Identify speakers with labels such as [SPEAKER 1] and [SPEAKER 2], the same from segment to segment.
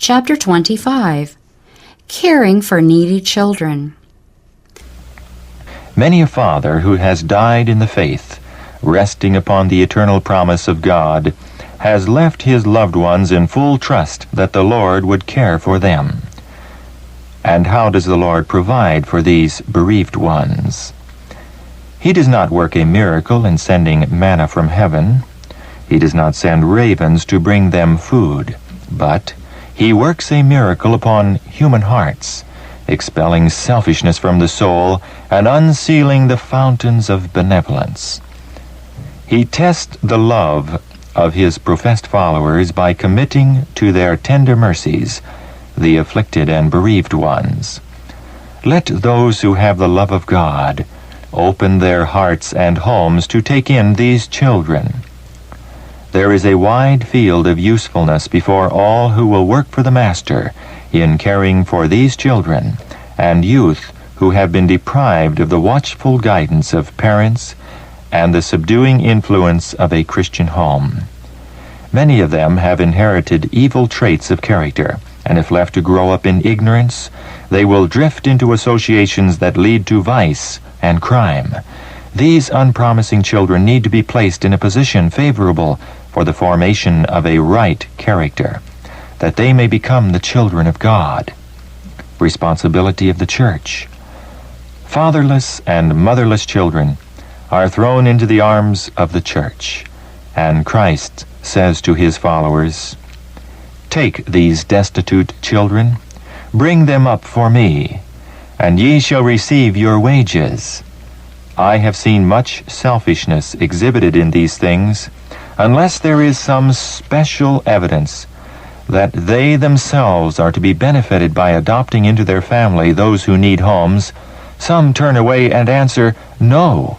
[SPEAKER 1] Chapter 25. Caring for Needy Children.
[SPEAKER 2] Many a father who has died in the faith, resting upon the eternal promise of God, has left his loved ones in full trust that the Lord would care for them. And how does the Lord provide for these bereaved ones? He does not work a miracle in sending manna from heaven. He does not send ravens to bring them food, but He works a miracle upon human hearts, expelling selfishness from the soul and unsealing the fountains of benevolence. He tests the love of His professed followers by committing to their tender mercies the afflicted and bereaved ones. Let those who have the love of God open their hearts and homes to take in these children. There is a wide field of usefulness before all who will work for the Master in caring for these children and youth who have been deprived of the watchful guidance of parents and the subduing influence of a Christian home. Many of them have inherited evil traits of character, and if left to grow up in ignorance, they will drift into associations that lead to vice and crime. These unpromising children need to be placed in a position favorable for the formation of a right character, that they may become the children of God. Responsibility of the Church. Fatherless and motherless children are thrown into the arms of the Church, and Christ says to His followers, "Take these destitute children, bring them up for me, and ye shall receive your wages." I have seen much selfishness exhibited in these things, unless there is some special evidence that they themselves are to be benefited by adopting into their family those who need homes. Some turn away and answer, "No."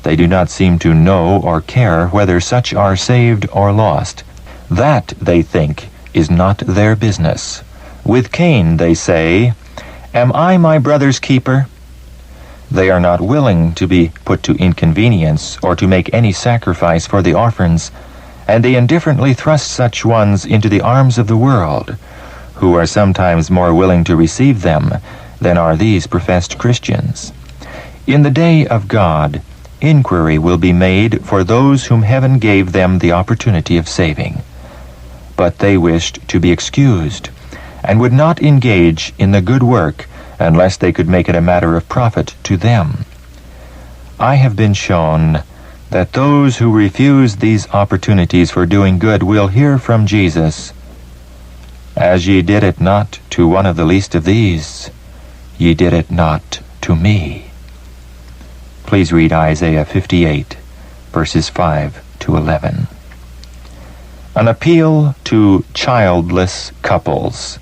[SPEAKER 2] They do not seem to know or care whether such are saved or lost. That, they think, is not their business. With Cain, they say, "Am I my brother's keeper?" They are not willing to be put to inconvenience or to make any sacrifice for the orphans, and they indifferently thrust such ones into the arms of the world, who are sometimes more willing to receive them than are these professed Christians. In the day of God, inquiry will be made for those whom heaven gave them the opportunity of saving. But they wished to be excused, and would not engage in the good work unless they could make it a matter of profit to them. I have been shown that those who refuse these opportunities for doing good will hear from Jesus, "As ye did it not to one of the least of these, ye did it not to me." Please read Isaiah 58, verses 5 to 11. An appeal to childless couples.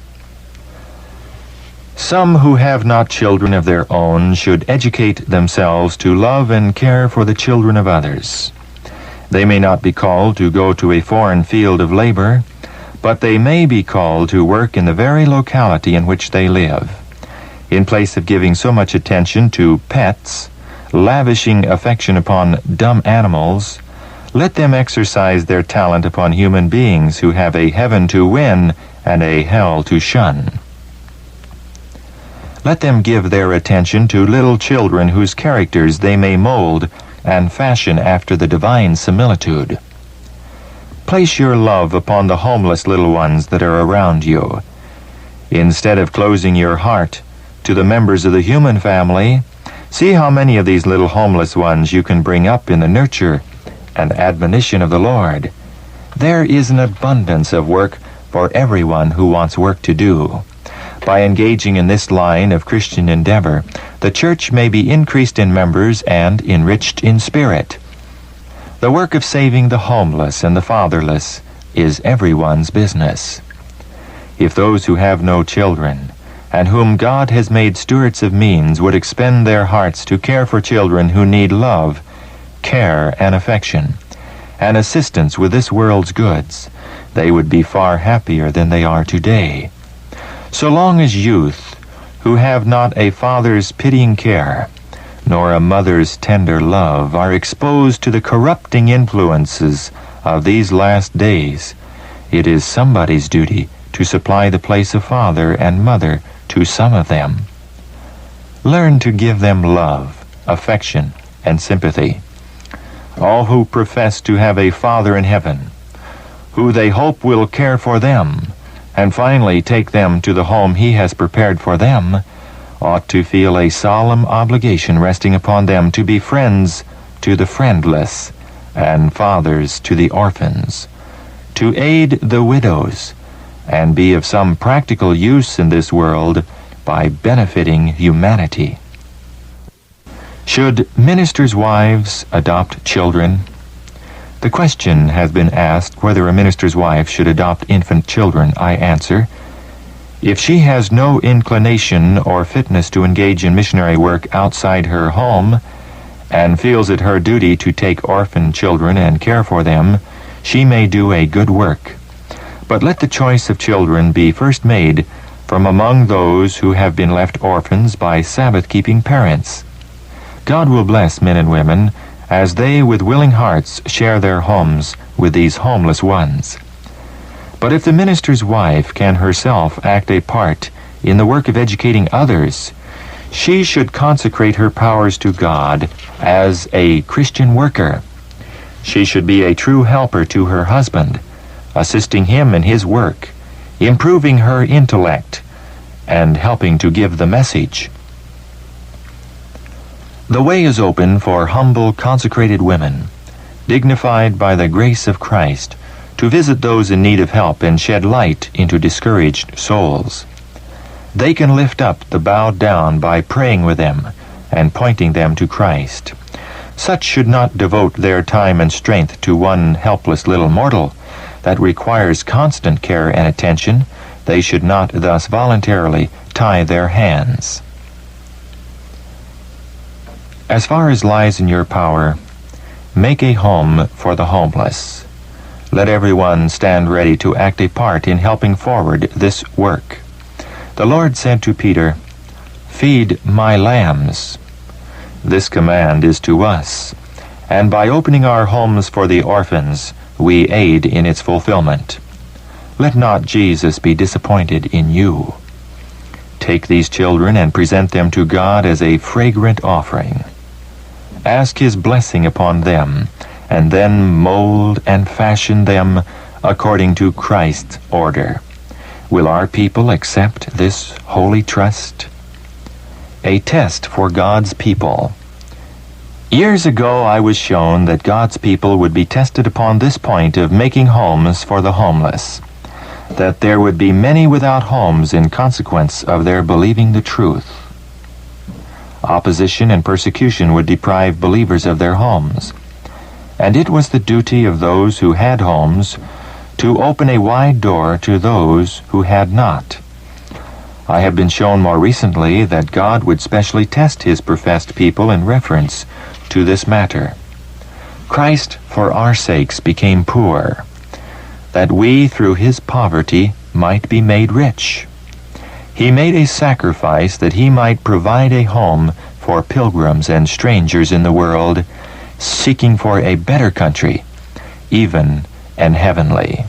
[SPEAKER 2] Some who have not children of their own should educate themselves to love and care for the children of others. They may not be called to go to a foreign field of labor, but they may be called to work in the very locality in which they live. In place of giving so much attention to pets, lavishing affection upon dumb animals, let them exercise their talent upon human beings who have a heaven to win and a hell to shun. Let them give their attention to little children whose characters they may mold and fashion after the divine similitude. Place your love upon the homeless little ones that are around you. Instead of closing your heart to the members of the human family, see how many of these little homeless ones you can bring up in the nurture and admonition of the Lord. There is an abundance of work for everyone who wants work to do. By engaging in this line of Christian endeavor, the Church may be increased in members and enriched in spirit. The work of saving the homeless and the fatherless is everyone's business. If those who have no children, and whom God has made stewards of means, would expend their hearts to care for children who need love, care, and affection, and assistance with this world's goods, they would be far happier than they are today. So long as youth, who have not a father's pitying care, nor a mother's tender love, are exposed to the corrupting influences of these last days, it is somebody's duty to supply the place of father and mother to some of them. Learn to give them love, affection, and sympathy. All who profess to have a Father in heaven, who they hope will care for them, and finally take them to the home He has prepared for them, ought to feel a solemn obligation resting upon them to be friends to the friendless and fathers to the orphans, to aid the widows, and be of some practical use in this world by benefiting humanity. Should ministers' wives adopt children? The question has been asked whether a minister's wife should adopt infant children. I answer, if she has no inclination or fitness to engage in missionary work outside her home, and feels it her duty to take orphan children and care for them, she may do a good work. But let the choice of children be first made from among those who have been left orphans by Sabbath-keeping parents. God will bless men and women as they with willing hearts share their homes with these homeless ones. But if the minister's wife can herself act a part in the work of educating others, she should consecrate her powers to God as a Christian worker. She should be a true helper to her husband, assisting him in his work, improving her intellect, and helping to give the message. The way is open for humble, consecrated women, dignified by the grace of Christ, to visit those in need of help and shed light into discouraged souls. They can lift up the bowed down by praying with them and pointing them to Christ. Such should not devote their time and strength to one helpless little mortal that requires constant care and attention. They should not thus voluntarily tie their hands. As far as lies in your power, make a home for the homeless. Let everyone stand ready to act a part in helping forward this work. The Lord said to Peter, "Feed my lambs." This command is to us, and by opening our homes for the orphans, we aid in its fulfillment. Let not Jesus be disappointed in you. Take these children and present them to God as a fragrant offering. Ask His blessing upon them, and then mold and fashion them according to Christ's order. Will our people accept this holy trust? A test for God's people. Years ago I was shown that God's people would be tested upon this point of making homes for the homeless, that there would be many without homes in consequence of their believing the truth. Opposition and persecution would deprive believers of their homes, and it was the duty of those who had homes to open a wide door to those who had not. I have been shown more recently that God would specially test His professed people in reference to this matter. Christ, for our sakes, became poor, that we, through His poverty, might be made rich. He made a sacrifice that He might provide a home for pilgrims and strangers in the world, seeking for a better country, even and heavenly.